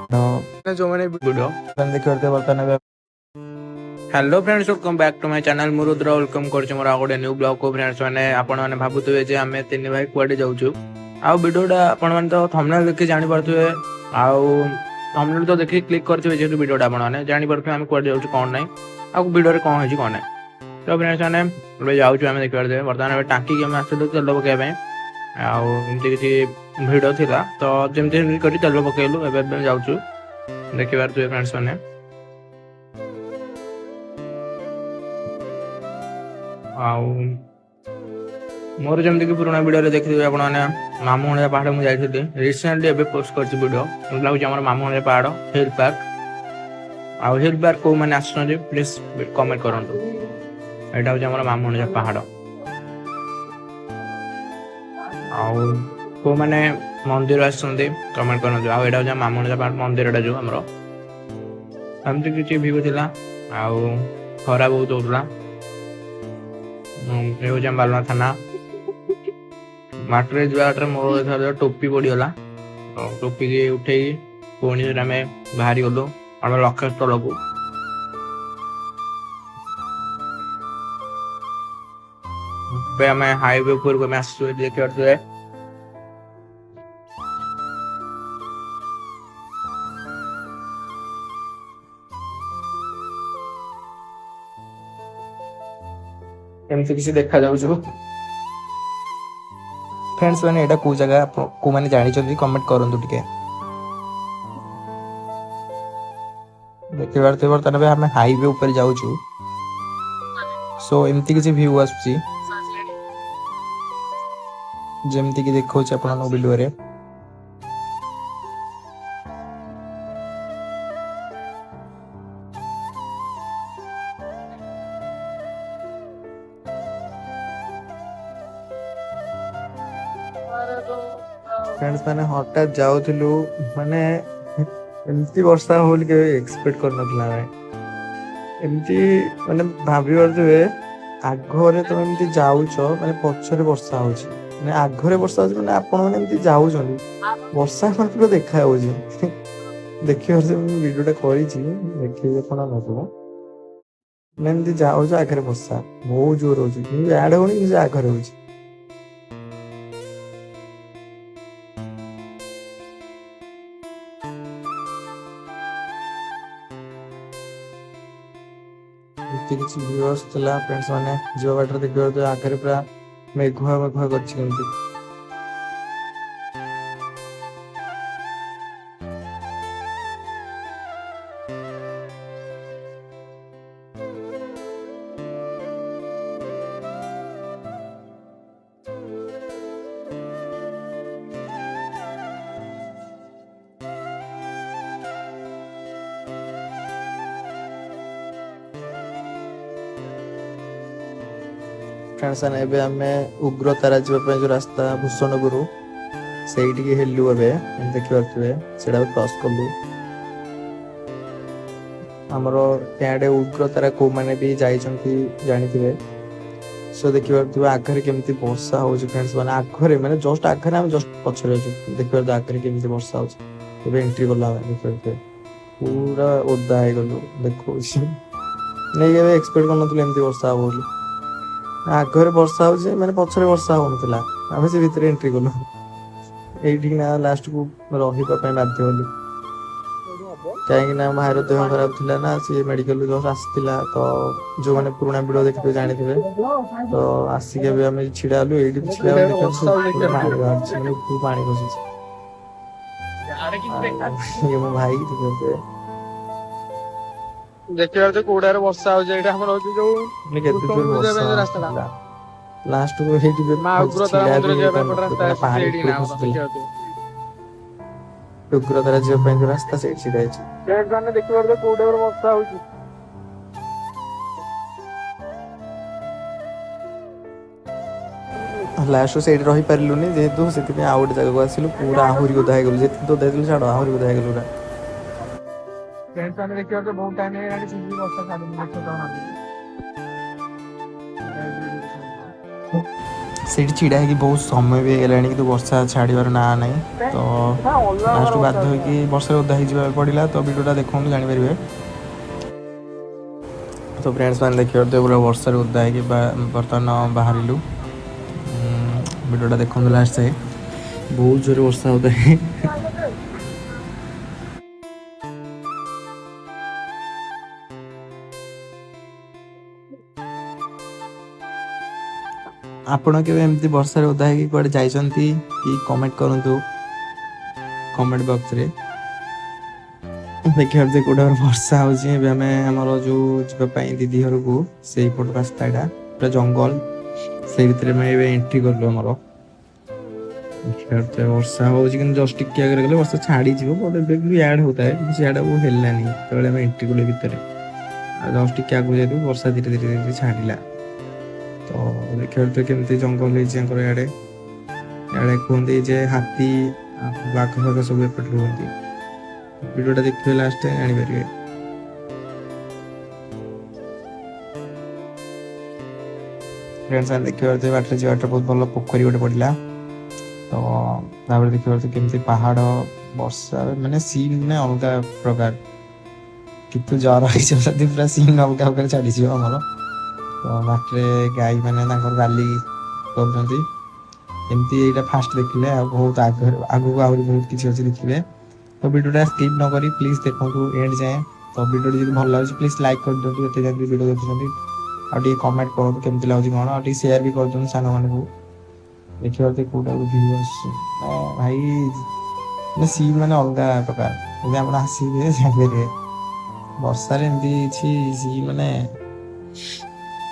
जो मैंने वीडियो देखते बर्तमान hello friends welcome back to my channel मु रुद्र वेलकम करछु मोर गोटे न्यू ब्लॉग को फ्रेंड्स माने आपण माने भाबुतबे जे हमें तीन भाई कुआडे जाउछु आ वीडियोटा आपण माने तो थंबनेल देखि जानि परथुवे आ थंबनेल तो देखि क्लिक करथिबे जे वीडियोटा आपण माने जानि परथुवे हम कुआडे जाउछु कोन नै आ वीडियो रे कोन होछि कोन नै तो फ्रेंड्स माने बे जाउछु हम देखि परथुवे वर्तमान टांकी के हम आछलु तेल पके पे आ एमती किछि वीडियो थिला तो जेमती करी तेल पकेलु एबे जाउछु देखि परथुवे फ्रेंड्स माने मोर जमती कि पुराना वीडियो देखिए आप मामू हणिया पहाड़ मुझे जाइए रिसेंटली एबे पोस्ट कर वीडियो लगे आम मामू हणिया पहाड़ हिल पार्क आउ हिल पार्क को मैंने आस प्लीज कमेंट करूँ यहाँ हूँ मामू हणिया पहाड़ को मैंने मंदिर आस कमेंट करूँ आउ यहाँ मामू हणिया पहाड़ मंदिर जो आमर एमती किसी व्यू थी खरा बहुत होता बालुआ थाना माटे जाटे मोर टोपी पड़गला टोपी उठे पुणी आम बाहरी गलु आम लक्ष्य स्थल को आम हाईवे उपरको आस देखिए एमती किसी देखा जाउछु फ्रेंड्स मैंने एटा को जगह को माने जानि चंदी कमेंट करंतु टिके देखि बारते बर्तन बे हमें हाईवे ऊपर जाउछु सो एमती किसी व्यू आसुची जेमती कि देखौ छ अपन वीडियो रे फ्रेंड्स मैंने हठात जाऊलु माने एमती वर्षा होल के एक्सपेक्ट कर नथला एमती माने भाबी परथुवे आगरे तो एमती जाउछ माने पछरे वर्षा होछि माने आगरे वर्षा होछि माने आपण माने एमती जाउछनी वर्षा मात्र देखा होछि देखि हर वीडियोटा करि छी देखि आपण नथबो माने एमती जाउछ आगरे वर्षा बहुत जोर होछि कि ऐड होनी कि आगरे होछि किसी व्यूअर्स चला फ्रेंड्स माने जो वाटर देखियो तो आखिर पूरा मेघुआ मेघुआ करछि केमती फ्रेंड्स ने एबे हमें उग्रतारा जीवा जो रास्ता भूषणपुर से हेलु ए देखिए सेटा क्रॉस कलु आमर क्या उग्रतारा को मैंने भी जानी सो देखिए आगे केमती वर्षा हो फ्रेंड्स माने आगे माने जस्ट आगे हम जस्ट पछरे देखिए आगे केमती वर्षा हो एंट्री गला देखिए पूरा ओदा है गलु देखो नहीं एक्सपेक्ट करन वर्षा हो आगे वर्षा हो मैंने पछरे वर्षा होना आम से भितर एंट्री कलु ये लास्ट को रही बाध्य हलु कहीं भाईर देह खराब थी ना सी मेडिकल जस्ट आसला तो जो मैंने पुराना वीडियो देखते जानी तो आसिक आम छिड़ा हलु ये छिड़ा पानी खसी मो भाई देखिए तो कोडारे वर्षा हो जाए हमर होती जो लास्ट को हेटी मां उग्रतारा मंदिर जे पे रास्ता पानी उग्रतारा जे पे रास्ता से छिड़ा है एक गाने देखिए तो कोडारे वर्षा होची लास्ट से रही पारलुनी जेहेतु से आउ गोटे जगह आसिलु पूरा आहुरी गोदा हो गलु जेते तो देलु छाड़ आहुरी गोदा हो गलु फ्रेंड्स आने देखिए तो बहुत टाइम है यानी सिंधी वर्षा छाड़ देखो तो ସେଇଠି ଛିଡ଼ା ହେଇକି ବହୁତ ସମୟ ବି ହେଇଗଲାଣି କିନ୍ତୁ ବର୍ଷା ଛାଡ଼ିବାର ନାଁ ନାହିଁ ତ ଲାଷ୍ଟକୁ ବାଧ୍ୟ ହୋଇକି ବର୍ଷାରେ ଓଦା ହେଇଯିବାକୁ ପଡ଼ିଲା ତ ଭିଡ଼ିଓଟା ଦେଖନ୍ତୁ ଜାଣିପାରିବେ। ତ ଫ୍ରେଣ୍ଡସ୍ ମାନେ ଦେଖିପାରୁଥିବେ ପୁରା ବର୍ଷାରେ ଓଦା ହେଇକି ବର୍ତ୍ତମାନ ବାହାରିଲୁ। ଭିଡ଼ିଓଟା ଦେଖନ୍ତୁ ଲାଷ୍ଟ ଯାଏ ବହୁତ ଜୋରେ ବର୍ଷା ହେଉଥାଏ। ଆପଣ କେବେ ଏମିତି ବର୍ଷାରେ ଓଦା ହେଇକି କୁଆଡ଼େ ଯାଇଛନ୍ତି କି କମେଣ୍ଟ କରନ୍ତୁ କମେଣ୍ଟ ବକ୍ସରେ। ଦେଖିପାରୁଥିବେ କୋଉଟା ବର୍ଷା ହେଉଛି ଏବେ ଆମେ ଆମର ଯେଉଁ ଯିବା ପାଇଁ ଦିଦି ଘରକୁ ସେଇପଟ ରାସ୍ତାଟା ପୁରା ଜଙ୍ଗଲ ସେଇ ଭିତରେ ଆମେ ଏବେ ଏଣ୍ଟ୍ରି କଲୁ ଆମର। ଦେଖିପାରୁଥିବେ ବର୍ଷା ହେଉଛି କିନ୍ତୁ ଜଷ୍ଟ ଟିକେ ଆଗରେ ଗଲେ ବର୍ଷା ଛାଡ଼ିଯିବ ବଟ୍ ଏବେ ବି ଇଆଡ଼େ ହେଉଥାଏ କିନ୍ତୁ ସିଆଡ଼େ ଆଉ ହେଲାନି ଯେତେବେଳେ ଆମେ ଏଣ୍ଟ୍ରି କଲୁ ଭିତରେ ଆଉ ଜଷ୍ଟ ଟିକେ ଆଗକୁ ଯାଇଥିବୁ ବର୍ଷା ଧୀରେ ଧୀରେ ଧୀରେ ଛାଡ଼ିଲା। ତ ଦେଖିପାରୁଥିବେ କେମିତି ଜଙ୍ଗଲ ହେଇଛି ତାଙ୍କର ଇଆଡ଼େ କୁହନ୍ତି ଯେ ହାତୀ ବାଘ ଫାଘ ସବୁ ଏପଟେ ରୁହନ୍ତି। ଭିଡ଼ିଓଟା ଦେଖିବେ ଲାଷ୍ଟ ଜାଣିପାରିବେ। ଫ୍ରେଣ୍ଡସ୍ ମାନେ ଦେଖିପାରୁଥିବେ ବାଟରେ ଯିବାଟା ବହୁତ ଭଲ ପୋଖରୀ ଗୋଟେ ପଡ଼ିଲା। ତ ତାପରେ ଦେଖିପାରୁଥିବେ କେମିତି ପାହାଡ଼ ବର୍ଷା ମାନେ ସିନ୍ ନା ଅଲଗା ପ୍ରକାର କିନ୍ତୁ ଜ୍ୱର ହେଇଯିବ ଯଦି ପୁରା ସିନ୍ ଅଲଗା ପ୍ରକାର ଛାଡ଼ିଯିବ ଆମର। ତ ବାଟରେ ଗାଈ ମାନେ ତାଙ୍କର ରାଲି କରୁଛନ୍ତି ଏମିତି ଏଇଟା ଫାଷ୍ଟ ଦେଖିଲେ ଆଉ ବହୁତ ଆଗକୁ ଆହୁରି ବହୁତ କିଛି ଅଛି ଦେଖିବେ। ତ ଭିଡ଼ିଓଟା ସ୍କିପ୍ ନ କରି ପ୍ଲିଜ୍ ଦେଖନ୍ତୁ ଏଣ୍ଡ ଯାଏଁ। ତ ଭିଡ଼ିଓଟି ଯଦି ଭଲ ଲାଗୁଛି ପ୍ଲିଜ୍ ଲାଇକ୍ କରିଦିଅନ୍ତୁ ଏତେ ଯାଏଁ ଭିଡ଼ିଓ ଦେଖୁଛନ୍ତି ଆଉ ଟିକେ କମେଣ୍ଟ କରନ୍ତୁ କେମିତି ଲାଗୁଛି କ'ଣ ଆଉ ଟିକେ ସେୟାର ବି କରିଦିଅନ୍ତୁ ସାଙ୍ଗମାନଙ୍କୁ। ଦେଖିପାରୁଥିବେ କୋଉଟା ଭିଉ ଆସୁଛି ଭାଇ ମାନେ ସିନ୍ ମାନେ ଅଲଗା ପ୍ରକାର ଯଦି ଆପଣ ଆସିବେ ଜାଣିପାରିବେ। ବର୍ଷାରେ ଏମିତି କିଛି ସିନ୍ ମାନେ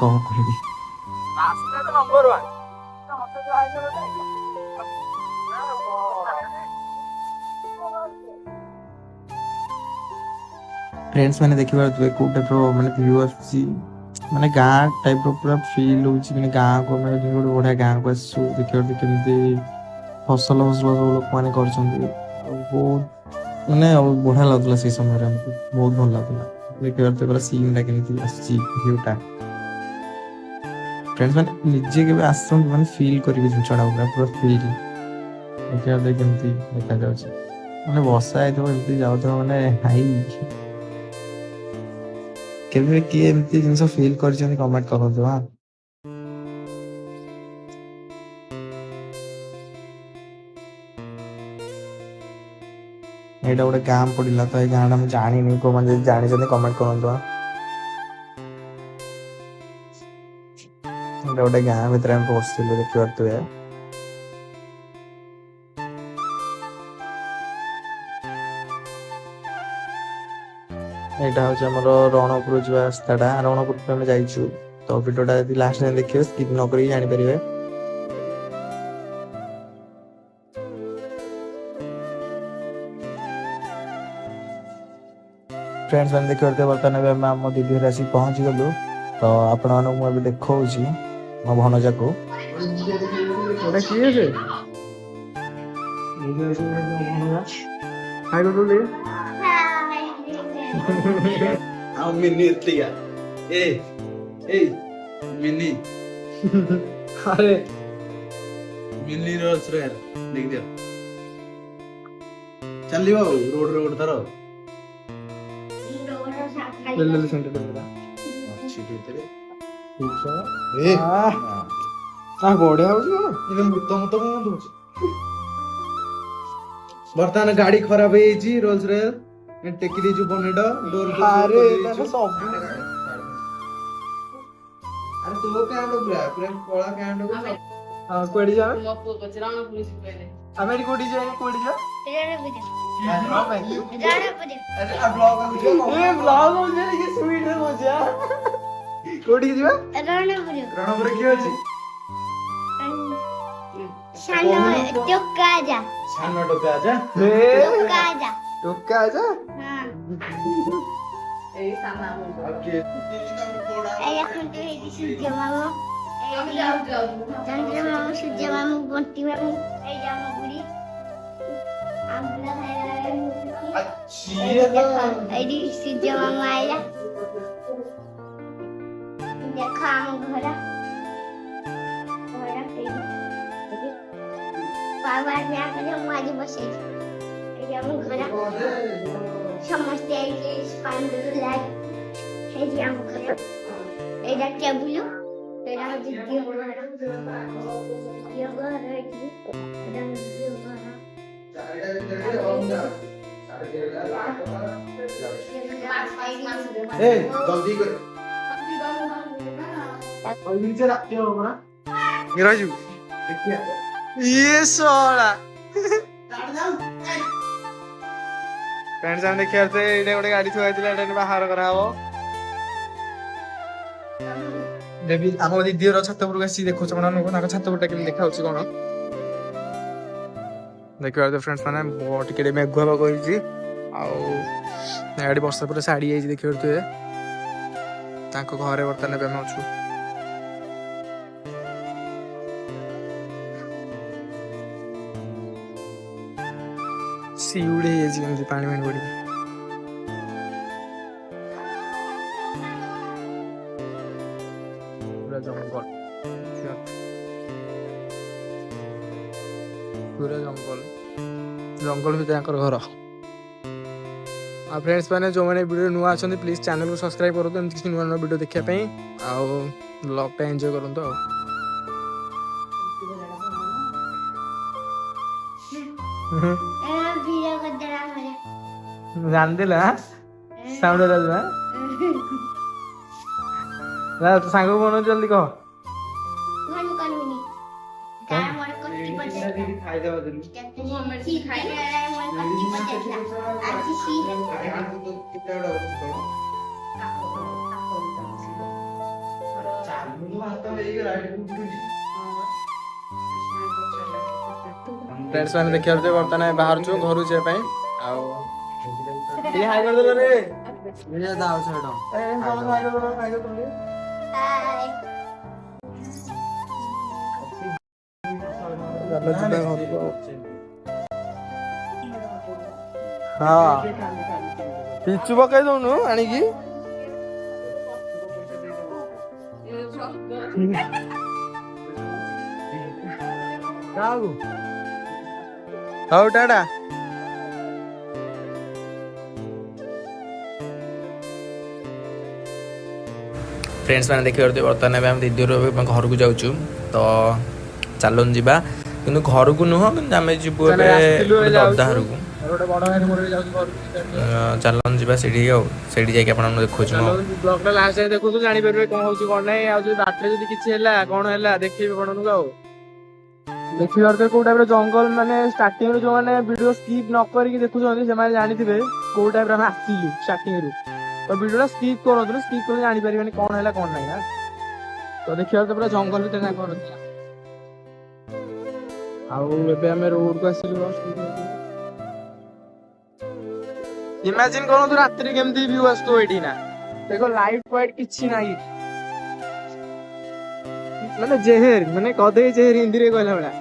କ'ଣ କହିବି। फ्रेंड्स मैंने देखिए कोउ टाइप माने व्यू आसी माने गाँ टाइप पूरा फील होची माने गाँ को माने गोटे बढ़िया गाँ को आसु देखिए केमती फसल फसल सब लोक माने करछन्ती बहुत माने बढ़िया लगला से समय रे हमको बहुत भल लगला देखिए पूरा सीन टा केमती आसी व्यूटा। फ्रेंड्स माने निजे के आसन माने फील करिवे जिनछडा पूरा फील देखिए केमती देखा जाउछ माने वर्षा आइतो एमती जाउतो माने हाई केबे किए एमती जिनस फील करछन्ती कमेंट करदो। हां एटा गोटे गाँ पड़िला तो गाँ टा जानी को माने जानी कमेंट करदो। एटा गोटे गाँ भीतर हम पहुंचलु देखि पारथुए एटा होचे हमर रणपुर जो रास्ताटा रणपुर पे हम जाइछु तो वीडियोटा यदि लास्ट में देखियो स्किप न करी जानि परिबे। फ्रेंड्स मैंने देखिए बर्तमान में आम दीदी घर आसी पहुँची गलु तो आपण मुझे देखा मो भणजा को मिनी ए ए मिनी अरे मिनी रोल्स रॉयल लिख दियो चलियो रोड रोड धरो ले सेंटर देला अच्छी भीतरे ए आ बढिया हो ना इने मुत मुत कोन दोछ बर्तमान गाड़ी खराब है जी रोल्स रॉयल ए टेकी दे जो बनेडो डोर अरे सब अरे तो कैंडो पूरा पूरा कोला कैंडो हां कोडी जा मप्पो बचराना पुलिस पहले अमेरिका कोडी जा कोडी जा अरे ब्लॉग ए ब्लॉग हो जे के स्वीट हो जा कोडी जीवा रणपुर की अछि सानो टोका आजा ए टोका आजा ए सामना ओके हम जाओ जाओ सूर्य मामू बंटी मामू सूर्य मामू आया देखो आम घर घर बाबा ने आकर हमारी बसे हम घर समझते हैं कि पांडु लाइक है जी हम घर एडा टेबल एडा जिद्दी हो रहा ये घर है जी एडा जिद्दी हो रहा ए जल्दी कर और नीचे रखते हो ना राजू ये सोला फ्रेंड्स हम देखिए आते एटा गोटे गाड़ी थुआ हैतिला एटा बाहर करा हबो देवी आम दीदी छात उपरକୁ आसी देखो ସେମାନଙ୍କୁ ତାଙ୍କ ଛାତ ଉପରଟା କେମିତି ଦେଖାଉଛି କଣ ଦେଖିବା ତ फ्रेंड्स ମାନେ ଟିକେ ମେଘୁଆ ପାଗ ହେଇଛି ଆଉ ଗାଡ଼ି ବର୍ଷା ପରେ ଛାଡ଼ି ଯାଇଛି ଦେଖିବା ତ ତାଙ୍କ ଘରେ ବର୍ତ୍ତମାନ ଏବେ ଆମେ ଅଛୁ ସିଉଡ଼ି ହେଇଯାଇଛି କେମିତି ପାଣି ପାଣି ପଡ଼ିକି ପୁରା ଜଙ୍ଗଲ ପୁରା ଜଙ୍ଗଲ ଜଙ୍ଗଲ ଭିତରେ ତାଙ୍କର ଘର ଆଉ फ्रेंड्स मैंने जो मैंने वीडियो नुआ अच्छा प्लीज चैनल को सब्सक्राइब करूँ एमती किसी नुआ नुआ वीडियो देखा आउ ब्लॉगटा एंजॉय करूँ वीडियो कर देना मेरे जान दिला साउंड राजू ना तो सांग को बनो जल्दी कह मन करनी काय मन करती बजे खाई देवा दिलु सी खाई मन करती बजे आज सी फ्रेंड्स मैंने देखिए बर्तमान बाहर छु घर जाए पे आउ ये हाय कर दे रे ये दाव छडो ए हाय कर दे हाय हाँ पिचु पकाई दौनु आणिकी हौ टाटा फ्रेंड्स मैंने देखिए बर्तमान आम दीदी घर को जाऊँ तो चलन जा कि घर को नुह कि आम जीवु ददाहर को चलन जा से देखो ब्लॉग लास्ट देखो जानी पारे कौन हो कौन ना बाटे जो किसी कौन है देखिए आपको आउ देखिए कौ टाइप जंगल माने स्टार्टिंग जो मैंने वीडियो स्किप न करके देखुं से जानी थे कौ टाइप आसिलु स्टार्टिंग तो वीडियो स्किप करूँ स्किप कर जानी पारे कौन है कौन ना तो देखिए पूरा जंगल भीतर आम रोड को आसिलु इमेजिन करो तू रात्रि केमती व्यू आसतो एठी ना देखो लाइट फाइट किछि नाही माने जेहेर माने कदे जेहेर हिंदी रे कहला बडा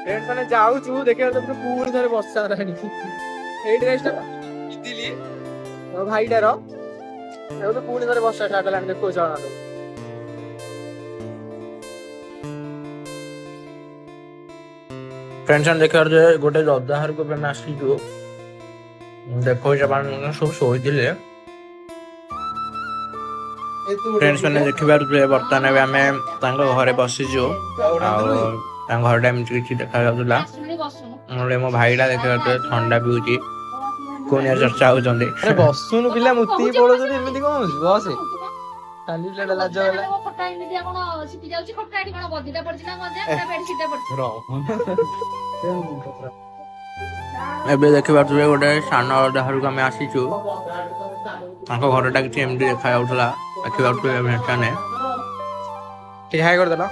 फ्रेंड्स माने जाऊ छु देखियो तो पूरी सारे बस्सा रहनी एई ड्रेसटा दिली तो भाईटा रो तो पूरी सारे बस्सा स्टार्ट लाने देखो जाना तो फ्रेंड्स देखिए गोटे ददाहर को आसिलु देखो सब शोई फ्रेंड्स मैंने देखिए बर्तमान आम घरे बसीचु घर एमती किसी देखा मो भाईटा देखिए ठंडा पीऊँ कौन चर्चा होती बसुन पिला मुति पड़ोमी कौन बस लाज एबे देखि पाथुबे गोटे सान दहारु आमे आसीचु तांको घरटा किछि एमडी देखा जाउथला देखि पाथुबे भेटाने ठीक हाय कर देलो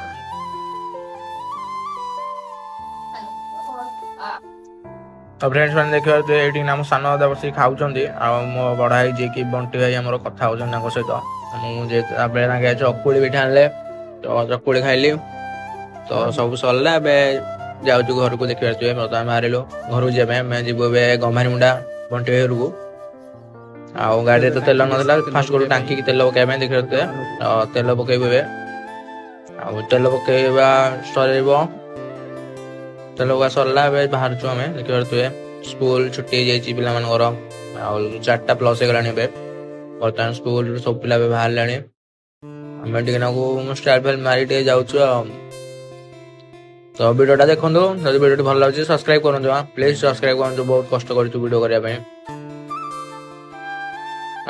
तो फ्रेंड्स मैंने देखिए ये नाम सान दादा बस खाऊँ आ मो बड़ा भाई जी कि बंटी भाई आम कथा हो सहित मुझे चकुड़ी भी आनले तो चकुड़ी खाइली तो सब सरला जाऊँ घर को देखिए बर्तमान बाहर घर को जाए जीव गंभारी मुंडा बंटी भाई घर को ଆଉ ଗାଡ଼ିରେ ତ ତେଲ ନଥିଲା ଫାଷ୍ଟ ଗୋଟେ ଟାଙ୍କିକି ତେଲ ପକେଇବା ପାଇଁ ଦେଖିପାରୁଥିବେ ତେଲ ପକେଇବେ ଆଉ ତେଲ ପକେଇବା ସରିବ ତେଲ ପକା ସରିଲା ଏବେ ବାହାରୁଛୁ ଆମେ ଦେଖିପାରୁଥିବେ ସ୍କୁଲ ଛୁଟି ହେଇଯାଇଛି ପିଲାମାନଙ୍କର ଆଉ 4:00+ ହେଇଗଲାଣି ଏବେ ବର୍ତ୍ତମାନ ସ୍କୁଲ ସବୁ ପିଲା ଏବେ ବାହାରିଲାଣି ଆମେ ଟିକେ ନାକୁ ଷ୍ଟାଇଲ ଫାଇଲ ମାରି ଟିକେ ଯାଉଛୁ ଆଉ ତ ଭିଡ଼ିଓଟା ଦେଖନ୍ତୁ ଯଦି ଭିଡ଼ିଓଟି ଭଲ ଲାଗୁଛି ସବସ୍କ୍ରାଇବ କରନ୍ତୁ ପ୍ଲିଜ ସବସ୍କ୍ରାଇବ କରନ୍ତୁ ବହୁତ କଷ୍ଟ କରିଛୁ ଭିଡ଼ିଓ କରିବା ପାଇଁ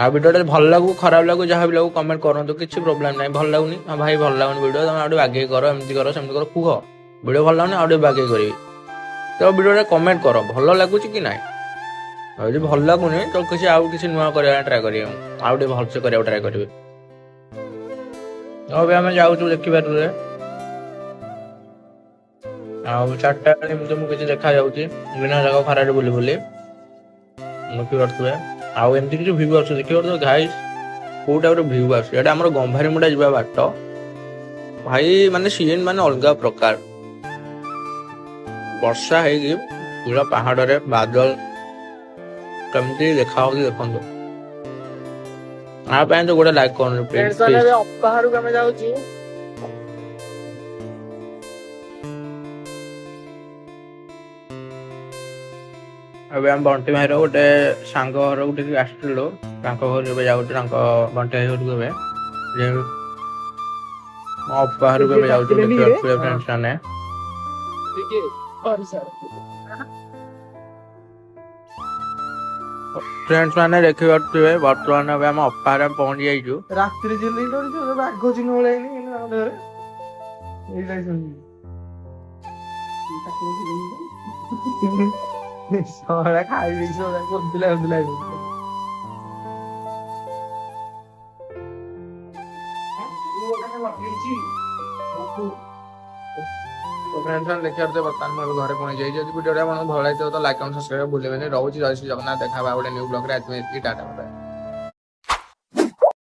ଆଉ ଭିଡ଼ିଓଟା ଭଲ ଲାଗୁ ଖରାପ ଲାଗୁ ଯାହା ବି ଲାଗୁ କମେଣ୍ଟ କରନ୍ତୁ କିଛି ପ୍ରୋବ୍ଲେମ ନାହିଁ ଭଲ ଲାଗୁନି ଭାଇ ଭଲ ଲାଗୁନି ଭିଡ଼ିଓ ତମେ ଆଉ ଟିକେ ବାଗେଇ କର ଏମିତି କର ସେମିତି କର କୁହ ଭିଡ଼ିଓ ଭଲ ଲାଗୁନି ଆଉ ଟିକେ ବାଗେଇ କରିବି ତ ଭିଡ଼ିଓରେ କମେଣ୍ଟ କର ଭଲ ଲାଗୁଛି କି ନାହିଁ ଯଦି ଭଲ ଲାଗୁନି ତ କିଛି ନୂଆ କରିବା ପାଇଁ ଟ୍ରାଏ କରିବେ ଆଉ ଟିକେ ଭଲସେ କରିବାକୁ ଟ୍ରାଏ କରିବେ ଏବେ ଆମେ ଯାଉଛୁ ଦେଖିପାରିଲେ ଆଉ 4ଟା ବେଳେ ଏମିତି ମୁଁ କିଛି ଦେଖାଯାଉଛି ବିନା ଜାଗା ଖରାରେ ବୁଲି ଦେଖିପାରୁଥିବେ ଆଉ ଏମିତି କିଛି ଭିଉ ଆସୁଛି ଦେଖିପାରୁଥିବେ ଗାଇସ୍ କୋଉ ଟାଇପର ଭିଉ ଆସୁଛି ଏଇଟା ଆମର ଗମ୍ଭାରୀମୁଣ୍ଡା ଯିବା ବାଟ ଭାଇ ମାନେ ସିନ୍ ମାନେ ଅଲଗା ପ୍ରକାର ବର୍ଷା ହେଇକି ପୁରା ପାହାଡରେ ବାଦଲ କେମିତି ଦେଖାଯାଉଛି ଦେଖନ୍ତୁ ଆ ପାଇଁ ତ ଗୋଟେ ଲାଇକ୍ କରନ୍ତୁ ବାହାରକୁ ଆମେ ଯାଉଛୁ ଏବେ ଆମେ ବଣ୍ଟି ଭାଇର ଗୋଟେ ସାଙ୍ଗ ଘରକୁ ଟିକେ ଆସିଥିଲୁ ତାଙ୍କ ଘରକୁ ଏବେ ଯାଉଛୁ ତାଙ୍କ ବଣ୍ଟି ଭାଇ ଘରକୁ ଏବେ ବାହାରକୁ ଏବେ ଯାଉଛୁ ଦେଖିପାରୁଥିବେ ଫ୍ରେଣ୍ଡସ୍ ମାନେ फ्रेंड्स मैंने ଦେଖିପାରୁଥିବେ ବର୍ତ୍ତମାନ ଏବେ ଆମ ଅପାରେ ପହଞ୍ଚି ଯାଇଛୁ ରାତିରେ ଚିଲେଇ କରିଛୁ ବାଘ ଚିହ୍ନ ଭଳିଆନି ଖାଇ ଦେଇଛି କରୁଥିଲା फ्रेंड्स मैंने ଦେଖିପାରୁଥିବେ ବର୍ତ୍ତମାନ ମୁଁ ଏବେ ଘରେ ପହଞ୍ଚି ଯାଇଛି ଯଦି ଭିଡ଼ିଓଟା ଆପଣଙ୍କୁ ଭଲ ଲାଗିଥିବ ତ ଲାଇକ୍ କମେଣ୍ଟ ସବସ୍କ୍ରାଇବ ଭୁଲିବେନି ରହୁଛି ଜୟ ଶ୍ରୀ ଜଗନ୍ନାଥ ଦେଖା ହବା ଗୋଟେ ନ୍ୟୁ ବ୍ଲଗରେ ଆଜି ଟାଟା।